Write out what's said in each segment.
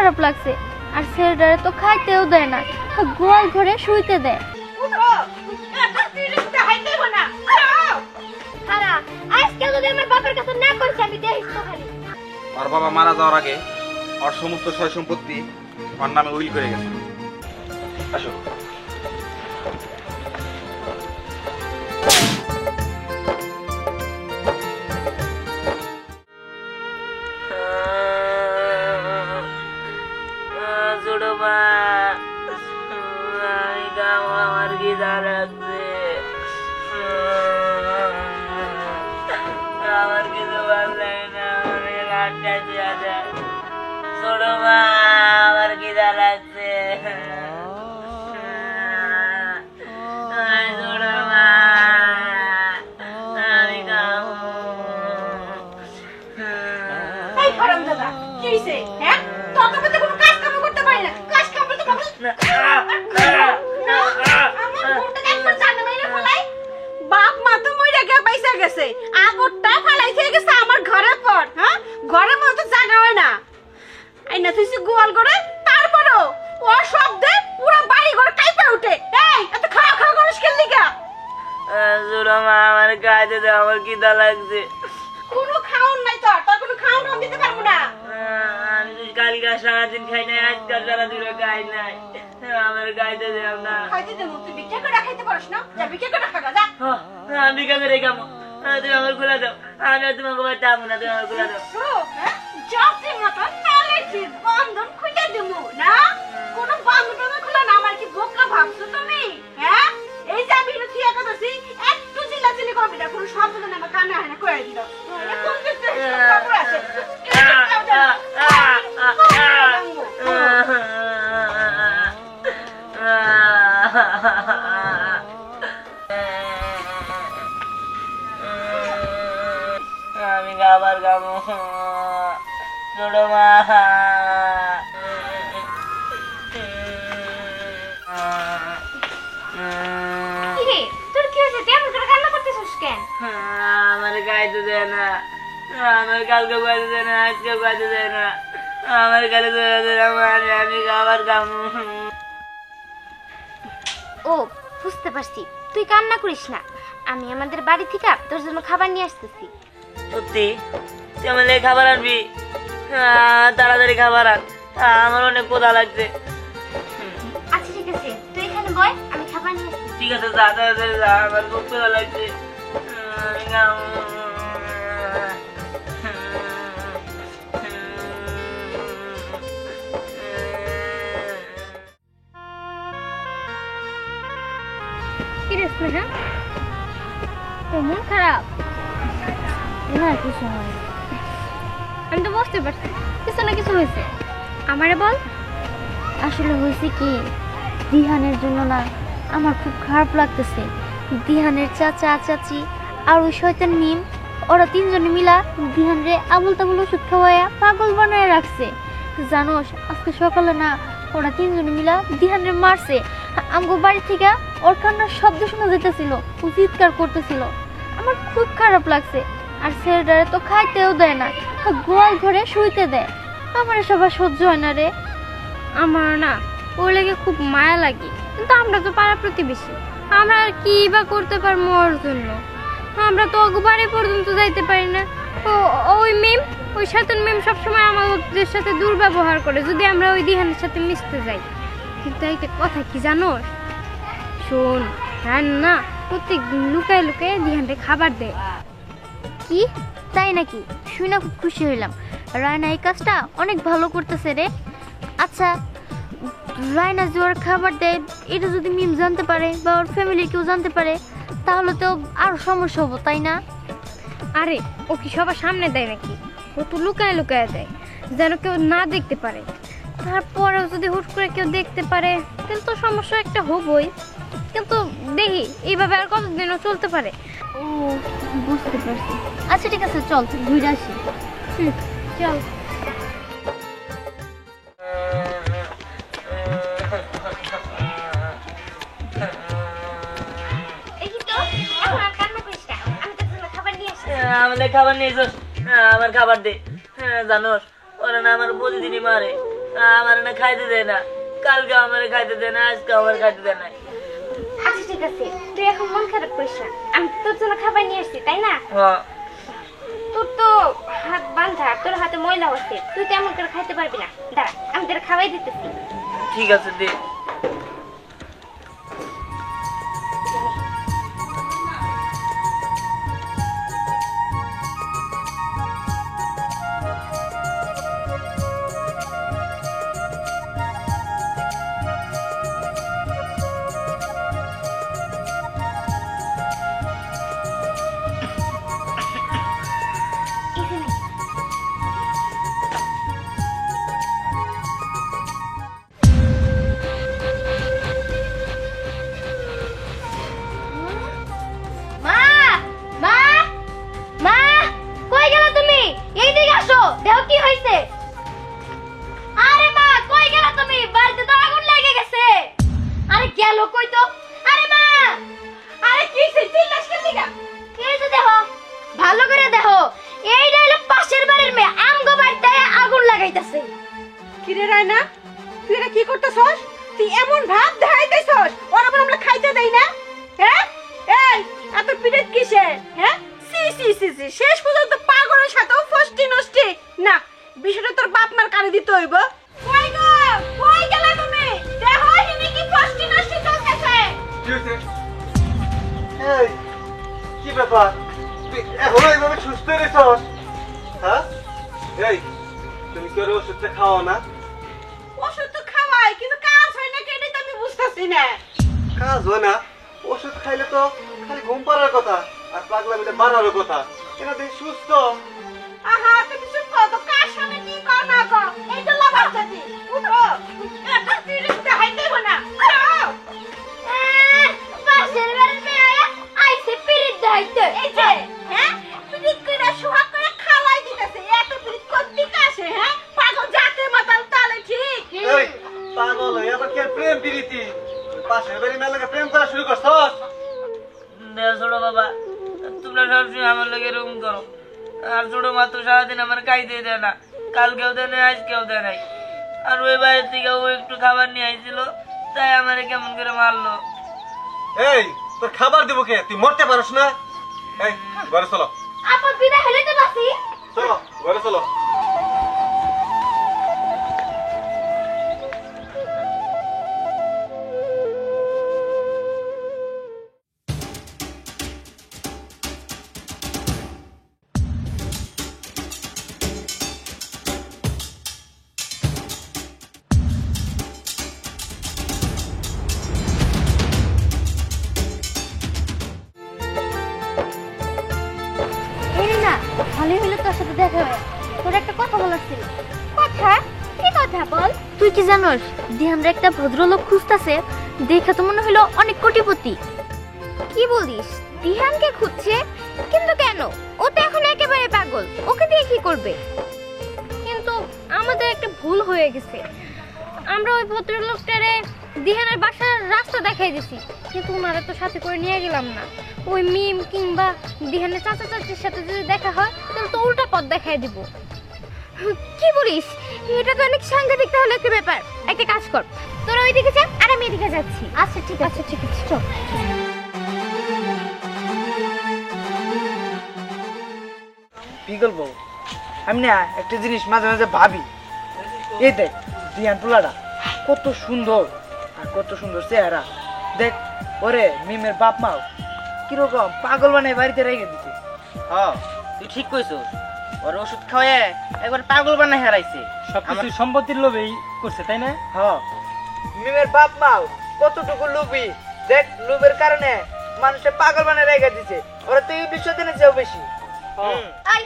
খারাপ লাগছে। আর ছেলেটারে তো খাইতেও দেয় না, গোয়াল ঘরে শুইতে দেয়। ওর বাবা মারা যাওয়ার আগে ওর সমস্ত সয় সম্পত্তি ওর নামে উইল করে গেছে। আসো। আমার খিদা লাগছে, আমার কিছু ভালো লাগে না, ছোট মা আমার খিদা লাগছে, ছোট মা আমি বাপ মা তো মইরা গিয়া পয়সা গেছে, আগরটা ফালাই খেয়ে গেছে আমার ঘরের পর। হ্যাঁ, ঘরের মতো জায়গা হয় না, এই না তুই গোয়াল করে, তারপরও ও শব্দে পুরো বাড়ি ঘর কাইপা উঠে। এই এত খাওয়া খাওয়া করিস কেন লিগা? ছোট মা আমার খাইতে দাও, আমার খিদা লাগছে। কোনো খাওন নাই তোর, তোর কোনো খাওন দিতে পারবো না। আমি তো কালকে সারাদিন খাই নাই, আজকাল সারাদিন খাই নাই, আমার খাইতে দাও না। খাইতে দেবো, তুই ভিক্ষা করে খাইতে পারিস না? যা ভিক্ষা করে খা যা। আমি ভিক্ষা করে খাবো, তুমি আমার খুলে দাও, আমি তোমাকে বাড়িতে যাবো না, তুমি আমার খুলে দাও। জবটি মতন অ্যালার্জির বন্ধন খুলে দেবো না, কোনো বন্ধন খোলা না। আমার কি বোকা ভাবছো তুমি? হ্যাঁ, এই যে আমি এটা ঠিক করতেছি, একটু চিল্লাচিল্লি করবি না, কোনো শব্দ না আমার কানে হয় না, করে দিল। এখন দেখতে খবর আছে। আমি খাবার খাবো, ছোট মা। তোর কি হয়েছে? তেমন করে কান্না করতেছিস কেন? আমার খাইতে দেয় না, আমার কালকে খাইতে দেয় না, আজকে খাইতে দেয় না, আমার কাছে আমি খাবার খাবো। ও বুঝতে পারছি, তুই কান্না করিস না, আমি আমাদের বাড়ি থেকে তোর জন্য খাবার নিয়ে আসতেছি। সত্যি তুই আমার লেগে খাবার আনবি? তাড়াতাড়ি খাবার আন, আমার অনেক ক্ষুধা লাগছে। আচ্ছা ঠিক আছে, তুই এখানে বয়, আমি খাবার নিয়ে আসতেছি। ঠিক আছে, যা তাড়াতাড়ি যা, আমার খুব ক্ষুধা লাগছে। আমি খাবো। কি রে স্নেহা, তোর মন খারাপ? না কিছু হয়, আমি তো বুঝতে পারছি কিছু না কিছু হয়েছে। আমারে বল। আসলে হয়েছে কি, দিহানের জন্য না আমার খুব খারাপ লাগতেছে। দিহানের চাচা চাচি আর ওই শয়তান মিম, ওরা তিনজনে মিলা দিহানরে আবুল তাবুল ওষুধ খাওয়াইয়া পাগল বানায় রাখছে। জানোস আজকে সকালে না ওরা তিনজনে মিলা দিহানরে মারছে। আমগো বাড়ি থেকে ওর কান্নার শব্দ শোনা যেতেছিল, ও চিৎকার করতেছিল। আমার খুব খারাপ লাগছে। আর ছেলেটারে তো খাইতেও দেয় না, গোয়াল ঘরে শুইতে দেয়। আমার এসব আর সহ্য হয় না রে। আমার না ওর লেগে খুব মায়া লাগে, কিন্তু আমরা তো পাড়া প্রতিবেশী, আমরা আর কি বা করতে পারবো ওর জন্য? আমরা তো বাড়ি পর্যন্ত যাইতে পারি না। ওই মেম, ওই শয়তান মেম সবসময় আমাদের সাথে দুর্ব্যবহার করে যদি আমরা ওই দিহানের সাথে মিশতে যাই। কিন্তু একটা কথা কি জানোস? শোন, না প্রত্যেক লুকায় লুকায় দিহানরে খাবার দেয়। কি তাই নাকি? শুনে খুব খুশি হইলাম। রায়না এই কাজটা অনেক ভালো করতেছে রে। আচ্ছা, রায়না যে ওর খাবার দেয় এটা যদি মিম জানতে পারে বা ওর ফ্যামিলির কেউ জানতে পারে, তাহলে তো আরো সমস্যা হবো, তাই না? আরে ও কি সবার সামনে দেয় নাকি? ও তো লুকায় লুকায় দেয়, যেন কেউ না দেখতে পারে। তারপরেও যদি হুট করে কেউ দেখতে পারে তাহলে তো সমস্যা একটা হবই। কিন্তু দেখি এইভাবে আর কতদিনও চলতে পারে। ও বুঝতে পারছি। আচ্ছা ঠিক আছে, চল ঘুরে আসি। চল। আমাদের খাবার নিয়ে যাস, আমার খাবার দে। জানোস ওরা না আমার প্রতিদিনই মারে, আমার না খাইতে দেয় না, কালকে আমার খাইতে দেয় না, আজকে আমার খাইতে দেয় না। আচ্ছা ঠিক আছে, তুই এখন মন খারাপ করিস না, আমি তো তোর জন্য খাবার নিয়ে আসছি তাই না? হ্যাঁ তোর তো হাত বাঁধা, তোর হাতে ময়লা হচ্ছে, তুই তো এমন করে খাইতে পারবি না। দাঁড়া, আমি তোর খাওয়াই দিতেছি। ঠিক আছে দে। মা, মা, মা, কই গেলা তুমি? এইদিকে আসো, দেখো কি হইছে। আরে মা, কই গেলা তুমি? বাড়িতে তো আগুন লেগে গেছে। আরে গেল কই তো? আরে মা, আরে কি হইছে? চিল্লাস কেন দিগা? এই যে দেখো, ভালো করে দেখো, এইটা হলো পাশের বাড়ির মেয়ে, আমগো বাড়িতে আগুন লাগাইতাছে। কিরে রায়না, তুই এটা কি করতেছস? তুই এমন ভাব দেখাইতেছস ওরা বলে আমরা খাইতে দেই না? হ্যাঁ, এই এত পিরিত কিসে? হ্যাঁ, সি সি সি সি, শেষ পর্যন্ত পাগলের সাথেও ফষ্টি নষ্টি না। বিষয়টা তোর বাপ মার কানে দিতে হইব। কই গো, কই গেলা তুমি? দেখো হিনি কি ফষ্টি নষ্টি চলতেছে। কি হয়েছে? এই কি ব্যাপার, তুই এখনো এইভাবে সুস্থ রেছস? হ্যাঁ, এই তুমি কি ওর ওষুধটা খাও না? ওষুধ তো খাওয়াই, কিন্তু কাজ হয় না, এটাই তো আমি বুঝতেছি না। কাজ হয় না? ওষুধ খাইলে তো খালি ঘুম পাড়ার কথা আর পাগলা মিলে বাড়ারও কথা। এটা দেখ সুস্থ। আহা, তুমি চুপ করো তো, কার সামনে কি কর না কর, এই তো লাভার জাতি। উঠো, এত পিরিত দেখাইতে হইব না। উঠো। পাশের বাড়ির মেয়ে আইছে পিরিত দেখাইতে। এই যে, হ্যাঁ, পিরিত কইরা সুহাগ করে খাওয়াই দিতেছে, এত পিরিত করতে কাছে, হ্যাঁ, পাগল জাতে মাতাল তালে ঠিক। এই পাগল হয়ে আবার কি আর প্রেম প্রীতি? পাশের বাড়ি মেলাকে প্রেম করা শুরু করছস? দেখ ছোট বাবা, তোমরা সবসময় আমার লোক এরকম করো। আর ছোট মা তো সারাদিন আমার খাইতে দেয় না, কালকেও দেয় নাই, আজকেও দেয় নাই। আর ওই বাইরে থেকে ও একটু খাবার নিয়ে আইছিল, তাই আমারে কেমন করে মারলো। এই তোর খাবার দেবো কে? তুই মরতে পারস না? এই ঘরে চলো, আপন বিনা হলে তো বাসি। চলো ঘরে চলো। এই না, ভালোই হলো তোর সাথে দেখা হয়ে। তোর একটা কথা বলার ছিল। কথা? কি কথা বল? তুই কি জানোস, দিহানরা একটা ভদ্রলোক খুঁজতাছে, দেখে তো মনে হলো অনেক কোটিপতি। কি বলিস? দিহানকে খুঁজছে? কিন্তু কেন? ও তো এখন একেবারে পাগল, ওকে দিয়ে কি করবে? কিন্তু আমাদের একটা ভুল হয়ে গেছে, আমরা ওই ভদ্রলোকটারে দিহানের বাসার রাস্তা দেখাই দিছি, কিন্তু ওনারা তো সাথে করে নিয়ে গেলাম না। ওই মিম কিংবা দিহানের চাচা চাচির সাথে যদি দেখা হয় তাহলে তো উল্টা পথ দেখাই দিব। কি বলিস? এটা তো অনেক সাংঘাতিক তাহলে একটা ব্যাপার। একটা কাজ কর, তোরা ওইদিকে যা আর আমি এদিকে যাচ্ছি। আচ্ছা ঠিক আছে, ঠিক আছে, চল। পিগল বউ, আমি না একটা জিনিস মাঝে মাঝে ভাবি, এই দেখ দিয়ান পোলাটা কত সুন্দর আর কত সুন্দর চেহারা। দেখ ওরে মিমের বাপ মাও কিরকম পাগল বানায় বাড়িতে রেখে দিতে। হ্যাঁ তুই ঠিক কইছস, ওর ওষুধ খাওয়ায় একবার পাগল বানায় হারাইছে। সবকিছু সম্পত্তির লোভেই করছে তাই না? হ্যাঁ, মিমের বাপ মাও কতটুকু লুবি, দেখ লুবের কারণে মানুষের পাগল বানায় রেখে দিছে। ওরা তো এই বিশ্ব দিনে চেয়েও বেশি। এই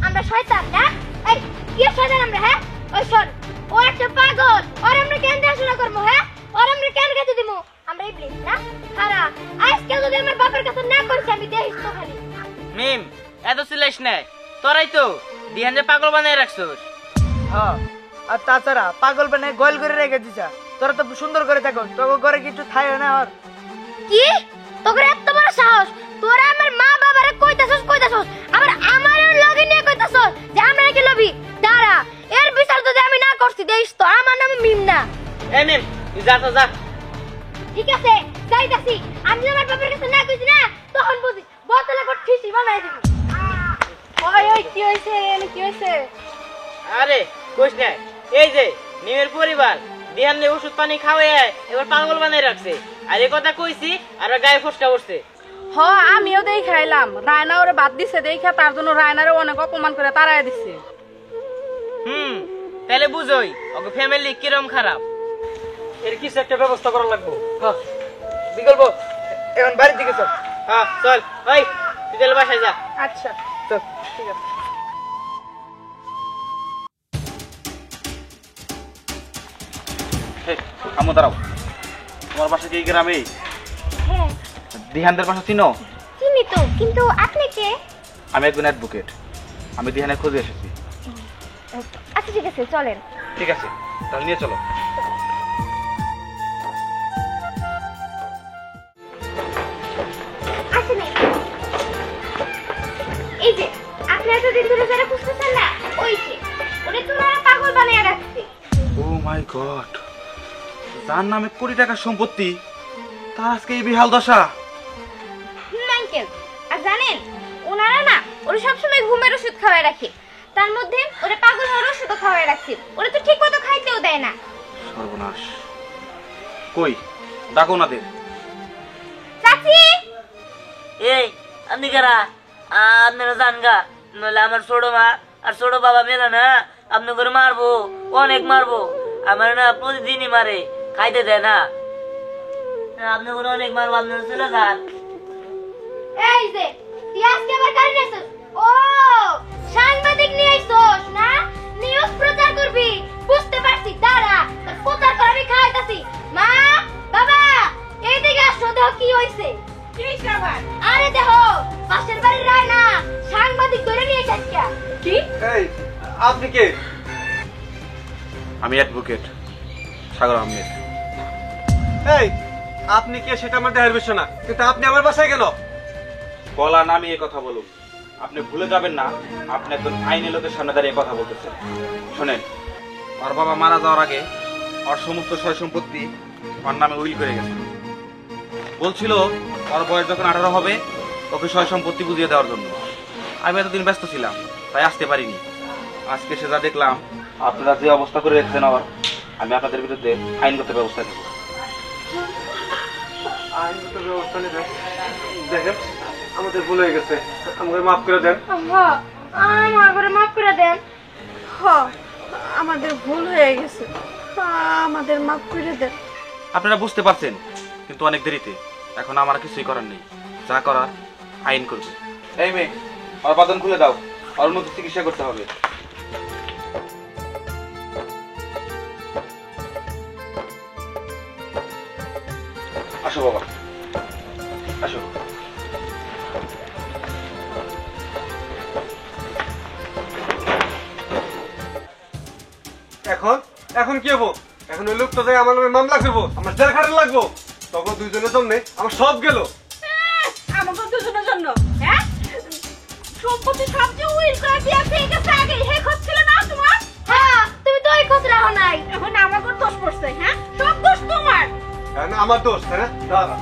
আমরা শয়তান না? এই কি শয়তান আমরা? হ্যাঁ ওই শোন, ও একটা পাগল, আর আমরা কেন দেখাশোনা করবো? হ্যাঁ, আর আমরা কেন খেতে দিব? আমরা ইবলিস না? খারা আজকে যদি আমার বাবার কাছে না করিস আমি দেখিস তো খালি। মিম এত চিল্লাইস না, তোরাই তো দিহানরে পাগল বানায় রাখছস। হ্যাঁ, আর তাছাড়া পাগল বানায় গোল করে রেখে দিছা। তোরা তো সুন্দর করে থাকো, তোকে ঘরে কিছু খায় না। আর কি তোর এত বড় সাহস? তোরা আমার মা বাবারে কইতাছস আবার আমার লগে নিয়ে কইতাছস যে আমরা নাকি লোভী? দাঁড়া, এর বিচার যদি আমি না করছি দেখিস তো তুই যা তো যা। ঠিক আছে যাইতাছি। আমি আমার বাবার কাছে না কইছি না তখন বুঝি বোতলে করে ঠিসি বানাই দিব। ওই ওই কি হইছে কি হইছে? আরে কইস না, এই যে নিমের পরিবার দিহানে ওষুধ পানি খাওয়ায় এবার পাগল বানাই রাখছে। আর এই কথা কইছি আর ওর গায়ে ফসকা উঠছে। হ আমিও দেই খাইলাম, রায়না ওরে বাদ দিছে দেখা, তার জন্য রায়নারে অনেক অপমান করে তাড়ায় দিছে। তাহলে বুঝোই ওকে ফ্যামিলি কিরম খারাপ। এর কিছু একটা ব্যবস্থা করা লাগবো। হ্যাঁ বিকল্প এখন বাড়ির দিকে চল। হ্যাঁ চল, ওই তুই তাহলে বাসায় যা। আচ্ছা চল। ঠিক আছে। আমো দাঁড়াও, তোমার বাসা কি এই গ্রামে? হ্যাঁ দিহানদের বাসা চিনো? চিনি তো, কিন্তু আপনি কে? আমি একজন অ্যাডভোকেট, আমি দিহানের খোঁজে এসেছি। আচ্ছা ঠিক আছে চলেন। ঠিক আছে, তাহলে নিয়ে চলো। আসেন এই যে আপনি এতদিন ধরে যারা খুঁজতেছেন না ওই যে ওরে তোরা পাগল বানিয়ে রাখছে। ও মাই গড, যার নামে কোটি টাকার সম্পত্তি তার আজকে এই বিহাল দশা। আঙ্কেল আর জানেন ওনারা না ওরা সবসময় ঘুমের ওষুধ খাওয়ায় রাখে, তার মধ্যে ওরা পাগল হওয়ার ওষুধও খাওয়ায় রাখছে। ওরা তো ঠিক মতো খাইতেও দেয় না। সর্বনাশ, কই ডাকো ওনাদের। চাচি এই আপনি কারা? আপনারা জান গা, নইলে আমার ছোট মা আর ছোট বাবা মেলা না আপনি করে মারবো, অনেক মারবো। আমার না প্রতিদিনই মারে, খাইতে দেয় না। আপনি করে অনেক মারবো, আপনারা চলে যান। এই যে তুই আজকে আবার গাড়ি নিয়েছিস? ও সাংবাদিক নিয়ে আইছস না? নিউজ প্রচার করবি, বুঝতে পারছি। দাঁড়া তোর প্রচার করে আমি খাইতাছি। মা বাবা এইদিকে আসো, দেখো কি হইছে। কি খাবার? আরে দেখো পাশের বাড়ির রায়না সাংবাদিক ধরে নিয়ে যাচ্ছে। কি? এই আপনি কে? আমি অ্যাডভোকেট সাগর আহমেদ। এই আপনি কে সেটা আমার দেখার বিষয় না, কিন্তু আপনি আমার বাসায় কেন? গলা নামিয়ে কথা বলুন, আপনি ভুলে যাবেন না আপনি একজন আইনি লোকের সামনে দাঁড়িয়ে কথা বলতেছেন। শোনেন, ওর বাবা মারা যাওয়ার আগে ওর সমস্ত সয় সম্পত্তি ওর নামে উইল করে গেছে। বলছিল ওর বয়স যখন 18 হবে ওকে সয় সম্পত্তি বুঝিয়ে দেওয়ার জন্য। আমি এতদিন ব্যস্ত ছিলাম তাই আসতে পারিনি। আজকে সে যা দেখলাম আপনারা যে অবস্থা করে রেখেছেন আবার, আমি আপনাদের বিরুদ্ধে আইনগত ব্যবস্থা নেব। আইনগত ব্যবস্থা নেবেন? দেখেন আমাদের ভুল হয়ে গেছে, আমাকে মাফ করে দেন। হ্যাঁ আমার করে মাফ করে দেন। হ্যাঁ আমাদের ভুল হয়ে গেছে, আমাদের মাফ করে দেন। আপনারা বুঝতে পারছেন, কিন্তু অনেক দেরিতে। এখন আমার কিছুই করার নেই, যা করার আইন করবে। এই মেয়ে, ওর বাদন খুলে দাও, ওর উন্নত চিকিৎসা করতে হবে। আসো বাবা, আসো। এখন এখন কি হবো? এখন ওই লোকটা যায় আমার নামে মামলা করবো, আমার জেল খাটে লাগবো। তখন দুইজনের জন্য আমার সব গেল। আমাকে দুজনের জন্য হ্যাঁ সম্পত্তি সবচেয়ে উইল করে দিয়ে ঠিক আছে, আগে হে হচ্ছিল না তোমার? হ্যাঁ তুমি তো ওই খোঁজ রাখো নাই। এখন আমাকে দোষ পড়ছে। হ্যাঁ সব দোষ তোমার। আমার দোষ, হ্যাঁ? দাঁড়া।